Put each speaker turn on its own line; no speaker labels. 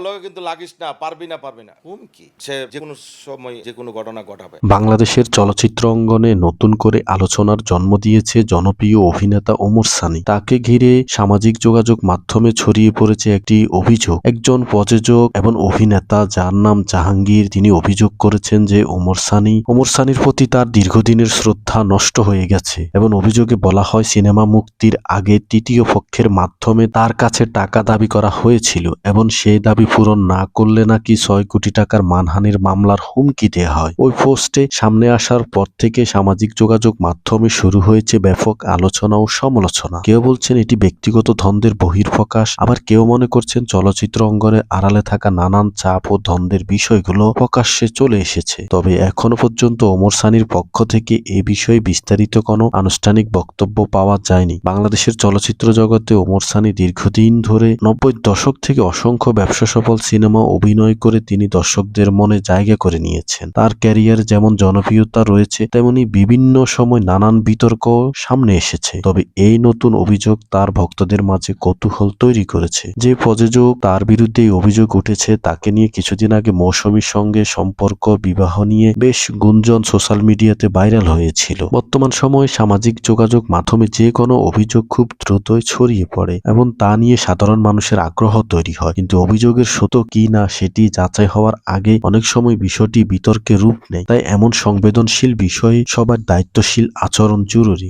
আমার লগে কিন্তু লাগিস না, পারবি না হুমকি। সে যে কোনো সময় যে কোনো ঘটনা ঘটাবে।
বাংলাদেশের চলচ্চিত্র অঙ্গনে নতুন করে আলোচনার জন্ম দিয়েছে জনপ্রিয় অভিনেতা ওমর সানী। তাকে ঘিরে সামাজিক যোগাযোগ মাধ্যমে ছড়িয়ে পড়েছে একটি অভিযোগ। একজন প্রযোজক এবং অভিনেতা যার নাম জাহাঙ্গীর, তিনি অভিযোগ করেছেন যে ওমর সানীর প্রতি তার দীর্ঘদিনের শ্রদ্ধা নষ্ট হয়ে গেছে এবং অভিযোগে বলা হয় সিনেমা মুক্তির আগে তৃতীয় পক্ষের মাধ্যমে তার কাছে টাকা দাবি করা হয়েছিল এবং সেই দাবি পূরণ না করলে নাকি ৬ কোটি টাকার মানহানির মামলার হুমকি দেয়া হয়। ওই পোস্টে সামনে আসার পর থেকে সামাজিক যোগাযোগ মাধ্যমে শুরু হয়েছে ব্যাপক আলোচনা ও সমালোচনা। কেউ বলছেন এটি ব্যক্তিগত দ্বন্দ্বের বহিঃপ্রকাশ, আবার কেউ মনে করছেন চলচ্চিত্র অঙ্গনের আড়ালে থাকা নানান চাপ ও দ্বন্দ্বের বিষয়গুলো প্রকাশ্যে চলে এসেছে। তবে এখনো পর্যন্ত ওমর সানীর পক্ষ থেকে এ বিষয়ে বিস্তারিত কোনো আনুষ্ঠানিক বক্তব্য পাওয়া যায়নি। বাংলাদেশের চলচ্চিত্র জগতে ওমর সানী দীর্ঘদিন ধরে ৯০ দশক থেকে অসংখ্য ব্যবসাসফল সিনেমা অভিনয় করে তিনি দর্শকদের মনে জায়গা করে নিয়েছেন। তার ক্যারিয়ার যেমন জনপ্রিয়তা রয়েছে, তেমনি বিভিন্ন সময় নানান বিতর্ক সামনে এসেছে। তবে এই নতুন অভিযোগ তার ভক্তদের মাঝে কৌতূহল তৈরি করেছে। যে প্রযোজক তার বিরুদ্ধে এই অভিযোগ উঠেছে তাকে নিয়ে কিছুদিন আগে মৌসুমীর সঙ্গে সম্পর্ক বিবাহ নিয়ে বেশ গুঞ্জন সোশ্যাল মিডিয়াতে ভাইরাল হয়েছিল। বর্তমান সময়ে সামাজিক যোগাযোগ মাধ্যমে যে কোনো অভিযোগ খুব দ্রুতই ছড়িয়ে পড়ে এবং তা নিয়ে সাধারণ মানুষের আগ্রহ তৈরি হয়, কিন্তু অভিযোগের সত্য কি না সেটি যাচাই হওয়ার আগে অনেক সময় বিষয়টি বিতর্কে রূপ নেয়। তাই এমন সংবেদনশীল বিষয়ে সবার দায়িত্বশীল আচরণ জরুরি।